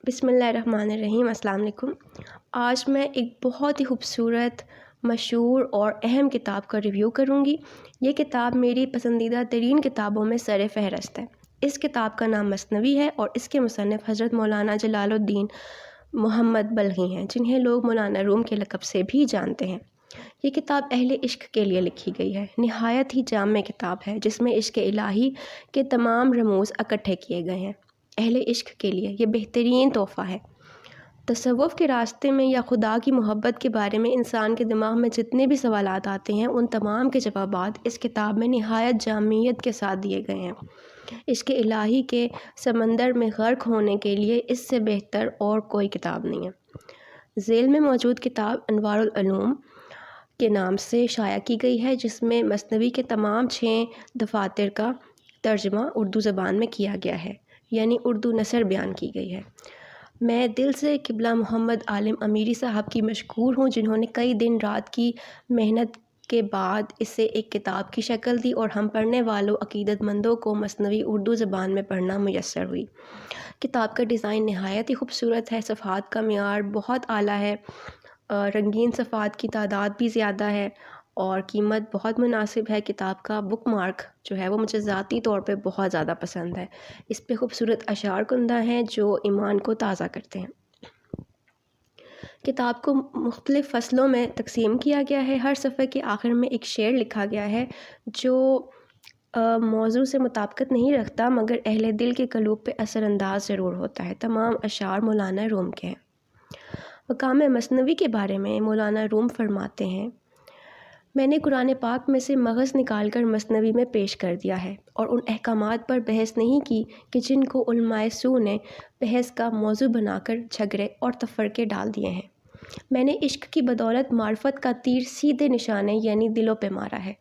بسم اللہ الرحمن الرحیم۔ السلام علیکم۔ آج میں ایک بہت ہی خوبصورت، مشہور اور اہم کتاب کا ریویو کروں گی۔ یہ کتاب میری پسندیدہ ترین کتابوں میں سر فہرست ہے۔ اس کتاب کا نام مثنوی ہے اور اس کے مصنف حضرت مولانا جلال الدین محمد بلخی ہیں، جنہیں لوگ مولانا روم کے لقب سے بھی جانتے ہیں۔ یہ کتاب اہل عشق کے لیے لکھی گئی ہے۔ نہایت ہی جامع کتاب ہے جس میں عشق الہی کے تمام رموز اکٹھے کیے گئے ہیں۔ اہل عشق کے لیے یہ بہترین تحفہ ہے۔ تصوف کے راستے میں یا خدا کی محبت کے بارے میں انسان کے دماغ میں جتنے بھی سوالات آتے ہیں، ان تمام کے جوابات اس کتاب میں نہایت جامعیت کے ساتھ دیے گئے ہیں۔ عشق الہی کے سمندر میں غرق ہونے کے لیے اس سے بہتر اور کوئی کتاب نہیں ہے۔ ذیل میں موجود کتاب انوار العلوم کے نام سے شائع کی گئی ہے، جس میں مثنوی کے تمام 6 دفاتر کا ترجمہ اردو زبان میں کیا گیا ہے، یعنی اردو نثر بیان کی گئی ہے۔ میں دل سے قبلہ محمد عالم امیری صاحب کی مشکور ہوں، جنہوں نے کئی دن رات کی محنت کے بعد اسے ایک کتاب کی شکل دی اور ہم پڑھنے والوں عقیدت مندوں کو مثنوی اردو زبان میں پڑھنا میسر ہوئی۔ کتاب کا ڈیزائن نہایت ہی خوبصورت ہے، صفحات کا معیار بہت اعلیٰ ہے، رنگین صفحات کی تعداد بھی زیادہ ہے اور قیمت بہت مناسب ہے۔ کتاب کا بک مارک جو ہے وہ مجھے ذاتی طور پہ بہت زیادہ پسند ہے۔ اس پہ خوبصورت اشعار کندہ ہیں جو ایمان کو تازہ کرتے ہیں۔ کتاب کو مختلف فصلوں میں تقسیم کیا گیا ہے۔ ہر صفحے کے آخر میں ایک شعر لکھا گیا ہے جو موضوع سے مطابقت نہیں رکھتا، مگر اہل دل کے قلوب پہ اثر انداز ضرور ہوتا ہے۔ تمام اشعار مولانا روم کے ہیں۔ مقام مثنوی کے بارے میں مولانا روم فرماتے ہیں، میں نے قرآن پاک میں سے مغز نکال کر مثنوی میں پیش کر دیا ہے اور ان احکامات پر بحث نہیں کی کہ جن کو علماء سو نے بحث کا موضوع بنا کر جھگڑے اور تفرقے ڈال دیے ہیں۔ میں نے عشق کی بدولت معرفت کا تیر سیدھے نشانے یعنی دلوں پہ مارا ہے۔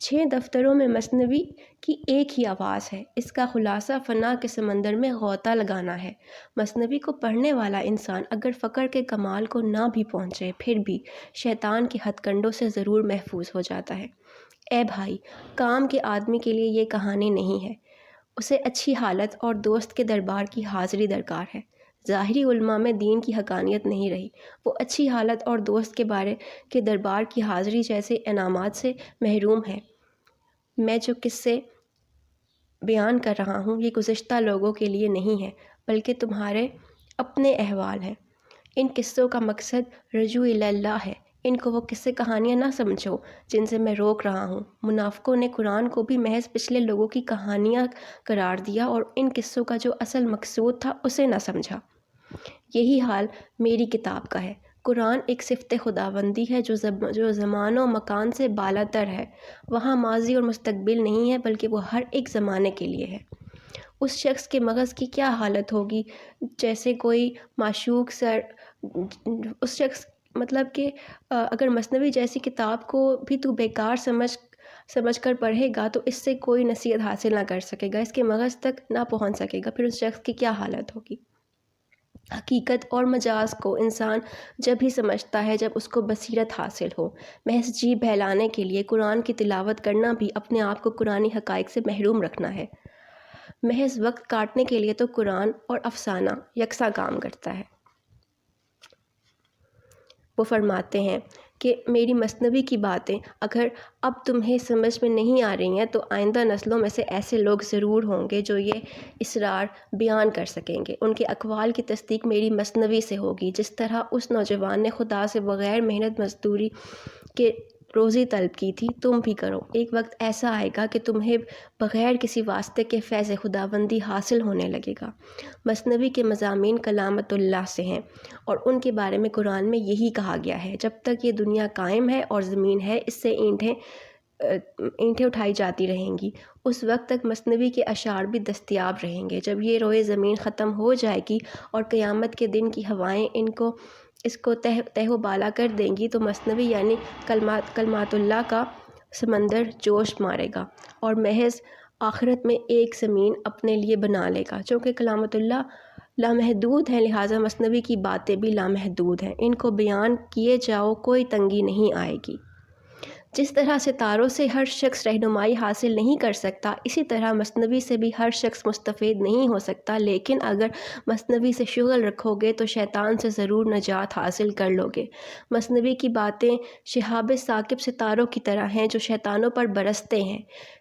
6 دفتروں میں مثنوی کی ایک ہی آواز ہے۔ اس کا خلاصہ فنا کے سمندر میں غوطہ لگانا ہے۔ مثنوی کو پڑھنے والا انسان اگر فقر کے کمال کو نہ بھی پہنچے، پھر بھی شیطان کے ہتھ کنڈوں سے ضرور محفوظ ہو جاتا ہے۔ اے بھائی، کام کے آدمی کے لیے یہ کہانی نہیں ہے، اسے اچھی حالت اور دوست کے دربار کی حاضری درکار ہے۔ ظاہری علماء میں دین کی حقانیت نہیں رہی، وہ اچھی حالت اور دوست کے بارے کے دربار کی حاضری جیسے انعامات سے محروم ہے۔ میں جو قصے بیان کر رہا ہوں یہ گزشتہ لوگوں کے لیے نہیں ہے، بلکہ تمہارے اپنے احوال ہیں۔ ان قصوں کا مقصد رجوع الی اللہ ہے۔ ان کو وہ قصے کہانیاں نہ سمجھو جن سے میں روک رہا ہوں۔ منافقوں نے قرآن کو بھی محض پچھلے لوگوں کی کہانیاں قرار دیا اور ان قصوں کا جو اصل مقصود تھا اسے نہ سمجھا۔ یہی حال میری کتاب کا ہے۔ قرآن ایک صفت خداوندی ہے جو زمان و مکان سے بالا تر ہے۔ وہاں ماضی اور مستقبل نہیں ہے، بلکہ وہ ہر ایک زمانے کے لیے ہے۔ اس شخص کے مغز کی کیا حالت ہوگی جیسے کوئی معشوق اس شخص مطلب کہ اگر مثنوی جیسی کتاب کو بھی تو بیکار سمجھ کر پڑھے گا تو اس سے کوئی نصیحت حاصل نہ کر سکے گا، اس کے مغز تک نہ پہنچ سکے گا، پھر اس شخص کی کیا حالت ہوگی۔ حقیقت اور مجاز کو انسان جب ہی سمجھتا ہے جب اس کو بصیرت حاصل ہو۔ محض جی بہلانے کے لیے قرآن کی تلاوت کرنا بھی اپنے آپ کو قرآنی حقائق سے محروم رکھنا ہے۔ محض وقت کاٹنے کے لیے تو قرآن اور افسانہ یکساں کام کرتا ہے۔ وہ فرماتے ہیں کہ میری مثنوی کی باتیں اگر اب تمہیں سمجھ میں نہیں آ رہی ہیں تو آئندہ نسلوں میں سے ایسے لوگ ضرور ہوں گے جو یہ اسرار بیان کر سکیں گے۔ ان کے اقوال کی تصدیق میری مثنوی سے ہوگی۔ جس طرح اس نوجوان نے خدا سے بغیر محنت مزدوری کے روزی طلب کی تھی، تم بھی کرو۔ ایک وقت ایسا آئے گا کہ تمہیں بغیر کسی واسطے کے فیض خداوندی حاصل ہونے لگے گا۔ مثنوی کے مضامین کلامت اللہ سے ہیں اور ان کے بارے میں قرآن میں یہی کہا گیا ہے، جب تک یہ دنیا قائم ہے اور زمین ہے اس سے اینٹیں اٹھائی جاتی رہیں گی، اس وقت تک مثنوی کے اشعار بھی دستیاب رہیں گے۔ جب یہ روئے زمین ختم ہو جائے گی اور قیامت کے دن کی ہوائیں اس کو تہ و بالا کر دیں گی تو مثنوی یعنی کلمات اللہ کا سمندر جوش مارے گا اور محض آخرت میں ایک زمین اپنے لیے بنا لے گا۔ چونکہ کلامت اللہ لامحدود ہیں، لہٰذا مثنوی کی باتیں بھی لامحدود ہیں۔ ان کو بیان کیے جاؤ، کوئی تنگی نہیں آئے گی۔ جس طرح ستاروں سے ہر شخص رہنمائی حاصل نہیں کر سکتا، اسی طرح مثنوی سے بھی ہر شخص مستفید نہیں ہو سکتا، لیکن اگر مثنوی سے شغل رکھو گے تو شیطان سے ضرور نجات حاصل کر لو گے۔ مثنوی کی باتیں شہاب ثاقب ستاروں کی طرح ہیں جو شیطانوں پر برستے ہیں۔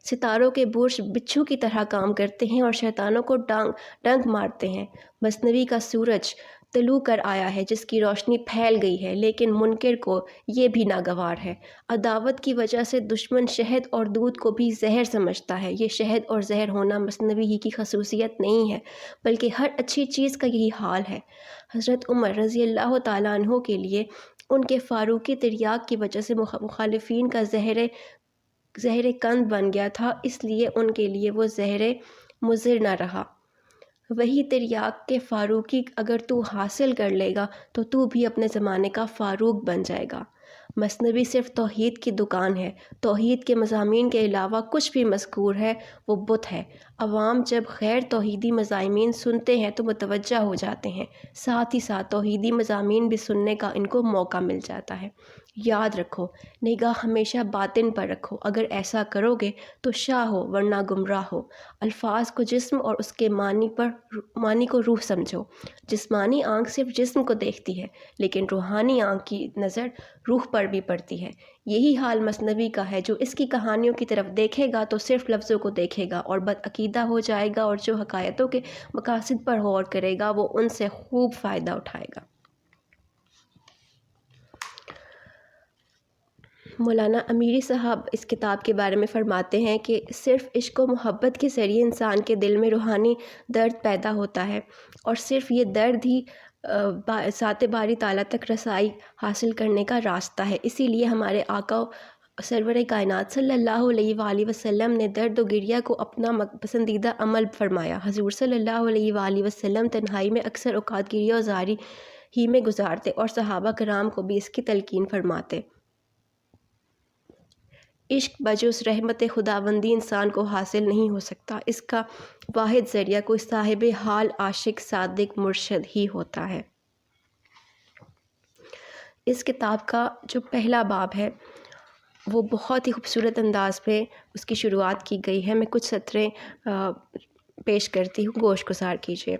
ستاروں کے برج بچھو کی طرح کام کرتے ہیں اور شیطانوں کو ڈنک مارتے ہیں۔ مثنوی کا سورج طلوع کر آیا ہے جس کی روشنی پھیل گئی ہے، لیکن منکر کو یہ بھی ناگوار ہے۔ عداوت کی وجہ سے دشمن شہد اور دودھ کو بھی زہر سمجھتا ہے۔ یہ شہد اور زہر ہونا مثنوی ہی کی خصوصیت نہیں ہے، بلکہ ہر اچھی چیز کا یہی حال ہے۔ حضرت عمر رضی اللہ تعالیٰ عنہ کے لیے ان کے فاروقی تریاق کی وجہ سے مخالفین کا زہر قند بن گیا تھا، اس لیے ان کے لیے وہ زہر مضر نہ رہا۔ وہی تریاق کے فاروقی اگر تو حاصل کر لے گا تو تو بھی اپنے زمانے کا فاروق بن جائے گا۔ مثنوی صرف توحید کی دکان ہے۔ توحید کے مضامین کے علاوہ کچھ بھی مذکور ہے وہ بت ہے۔ عوام جب غیر توحیدی مضامین سنتے ہیں تو متوجہ ہو جاتے ہیں، ساتھ ہی ساتھ توحیدی مضامین بھی سننے کا ان کو موقع مل جاتا ہے۔ یاد رکھو، نگاہ ہمیشہ باطن پر رکھو، اگر ایسا کرو گے تو شاہ ہو ورنہ گمراہ ہو۔ الفاظ کو جسم اور اس کے معنی کو روح سمجھو۔ جسمانی آنکھ صرف جسم کو دیکھتی ہے، لیکن روحانی آنکھ کی نظر روح پر بھی پڑتی ہے۔ یہی حال مثنوی کا ہے۔ جو اس کی کہانیوں کی طرف دیکھے گا تو صرف لفظوں کو دیکھے گا اور بد عقیدہ ہو جائے گا، اور جو حکایتوں کے مقاصد پر غور کرے گا وہ ان سے خوب فائدہ اٹھائے گا۔ مولانا امیری صاحب اس کتاب کے بارے میں فرماتے ہیں کہ صرف عشق و محبت کے ذریعے انسان کے دل میں روحانی درد پیدا ہوتا ہے، اور صرف یہ درد ہی ذات باری تعالیٰ تک رسائی حاصل کرنے کا راستہ ہے۔ اسی لیے ہمارے آقا سرور کائنات صلی اللہ علیہ وآلہ وسلم نے درد و گریہ کو اپنا پسندیدہ عمل فرمایا۔ حضور صلی اللہ علیہ وآلہ وسلم تنہائی میں اکثر اوقات گریہ و زاری ہی میں گزارتے، اور صحابہ کرام کو بھی اس کی تلقین فرماتے۔ عشق بجز رحمت خداوندی انسان کو حاصل نہیں ہو سکتا۔ اس کا واحد ذریعہ کوئی صاحب حال عاشق صادق مرشد ہی ہوتا ہے۔ اس کتاب کا جو پہلا باب ہے وہ بہت ہی خوبصورت انداز پہ اس کی شروعات کی گئی ہے۔ میں کچھ سطریں پیش کرتی ہوں، گوش گزار کیجیے۔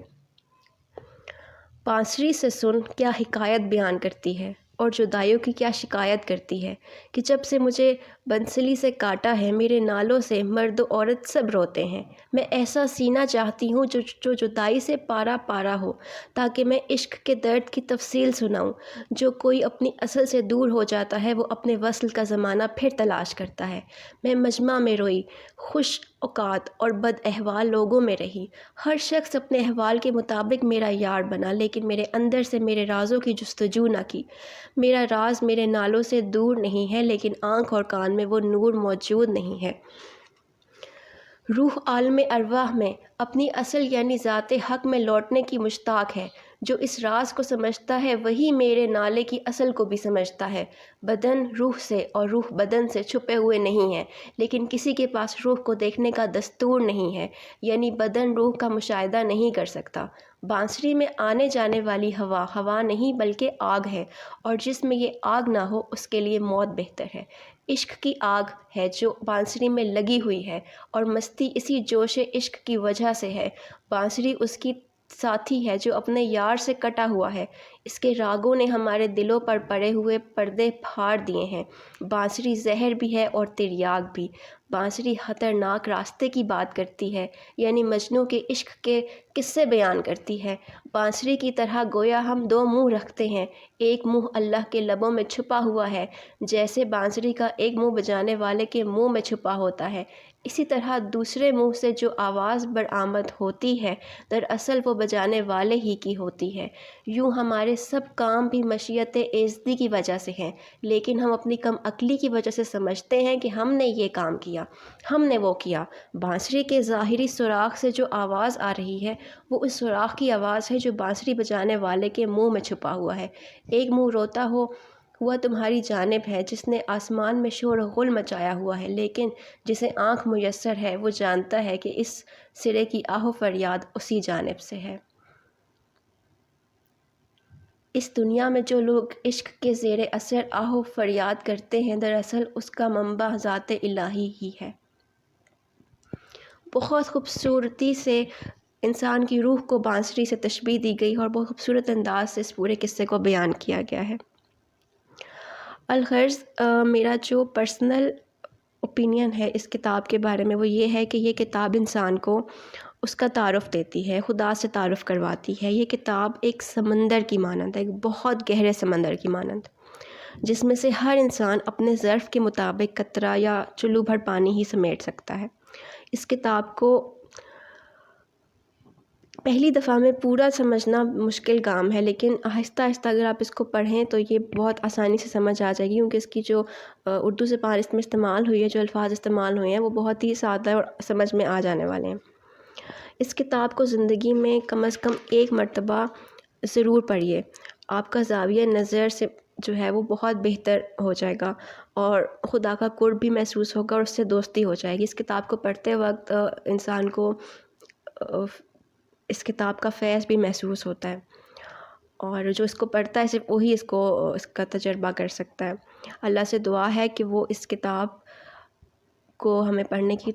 بانسری سے سن کیا حکایت بیان کرتی ہے، اور جدائیوں کی کیا شکایت کرتی ہے، کہ جب سے مجھے بنسلی سے کاٹا ہے میرے نالوں سے مرد و عورت سب روتے ہیں۔ میں ایسا سینہ چاہتی ہوں جو جدائی سے پارا پارا ہو، تاکہ میں عشق کے درد کی تفصیل سناؤں۔ جو کوئی اپنی اصل سے دور ہو جاتا ہے وہ اپنے وصل کا زمانہ پھر تلاش کرتا ہے۔ میں مجمع میں روئی، خوش اوقات اور بد احوال لوگوں میں رہی۔ ہر شخص اپنے احوال کے مطابق میرا یار بنا، لیکن میرے اندر سے میرے رازوں کی جستجو نہ کی۔ میرا راز میرے نالوں سے دور نہیں ہے، لیکن آنکھ اور کان میں وہ نور موجود نہیں ہے۔ روح عالم ارواح میں اپنی اصل یعنی ذات حق میں لوٹنے کی مشتاق ہے۔ جو اس راز کو سمجھتا ہے وہی میرے نالے کی اصل کو بھی سمجھتا ہے۔ بدن روح سے اور روح بدن سے چھپے ہوئے نہیں ہیں، لیکن کسی کے پاس روح کو دیکھنے کا دستور نہیں ہے، یعنی بدن روح کا مشاہدہ نہیں کر سکتا۔ بانسری میں آنے جانے والی ہوا نہیں بلکہ آگ ہے، اور جس میں یہ آگ نہ ہو اس کے لیے موت بہتر ہے۔ عشق کی آگ ہے جو بانسری میں لگی ہوئی ہے، اور مستی اسی جوش عشق کی وجہ سے ہے۔ بانسری اس کی ساتھی ہے جو اپنے یار سے کٹا ہوا ہے۔ اس کے راگوں نے ہمارے دلوں پر پڑے ہوئے پردے پھاڑ دیے ہیں۔ بانسری زہر بھی ہے اور تریاق بھی۔ بانسری خطرناک راستے کی بات کرتی ہے، یعنی مجنوں کے عشق کے قصے بیان کرتی ہے۔ بانسری کی طرح گویا ہم دو منہ رکھتے ہیں، ایک منہ اللہ کے لبوں میں چھپا ہوا ہے، جیسے بانسری کا ایک منہ بجانے والے کے منہ میں چھپا ہوتا ہے، اسی طرح دوسرے منہ سے جو آواز برآمد ہوتی ہے دراصل وہ بجانے والے ہی کی ہوتی ہے۔ یوں ہمارے سب کام بھی مشیت ایزدی کی وجہ سے ہیں، لیکن ہم اپنی کم عقلی کی وجہ سے سمجھتے ہیں کہ ہم نے یہ کام کیا، ہم نے وہ کیا۔ بانسری کے ظاہری سوراخ سے جو آواز آ رہی ہے وہ اس سوراخ کی آواز ہے جو بانسری بجانے والے کے منہ میں چھپا ہوا ہے۔ ایک منہ روتا ہوا تمہاری جانب ہے جس نے آسمان میں شور و غل مچایا ہوا ہے، لیکن جسے آنکھ میسر ہے وہ جانتا ہے کہ اس سرے کی آہ و فریاد اسی جانب سے ہے۔ اس دنیا میں جو لوگ عشق کے زیر اثر آہ و فریاد کرتے ہیں، دراصل اس کا منبع ذات الہی ہی ہے۔ بہت خوبصورتی سے انسان کی روح کو بانسری سے تشبیہ دی گئی اور بہت خوبصورت انداز سے اس پورے قصے کو بیان کیا گیا ہے۔ الغرض میرا جو پرسنل اوپینین ہے اس کتاب کے بارے میں وہ یہ ہے کہ یہ کتاب انسان کو اس کا تعارف دیتی ہے، خدا سے تعارف کرواتی ہے۔ یہ کتاب ایک سمندر کی مانند ہے، ایک بہت گہرے سمندر کی مانند، جس میں سے ہر انسان اپنے ظرف کے مطابق قطرہ یا چلو بھر پانی ہی سمیٹ سکتا ہے۔ اس کتاب کو پہلی دفعہ میں پورا سمجھنا مشکل کام ہے، لیکن آہستہ آہستہ اگر آپ اس کو پڑھیں تو یہ بہت آسانی سے سمجھ آ جائے گی، کیونکہ اس کی جو اردو زبان اس میں استعمال ہوئی ہے، جو الفاظ استعمال ہوئے ہیں وہ بہت ہی سادہ اور سمجھ میں آ جانے والے ہیں۔ اس کتاب کو زندگی میں کم از کم ایک مرتبہ ضرور پڑھیے، آپ کا زاویہ نظر سے جو ہے وہ بہت بہتر ہو جائے گا اور خدا کا قرب بھی محسوس ہوگا اور اس سے دوستی ہو جائے گی۔ اس کتاب کو پڑھتے وقت انسان کو اس کتاب کا فیض بھی محسوس ہوتا ہے، اور جو اس کو پڑھتا ہے صرف وہی اس کا تجربہ کر سکتا ہے۔ اللہ سے دعا ہے کہ وہ اس کتاب کو ہمیں پڑھنے کی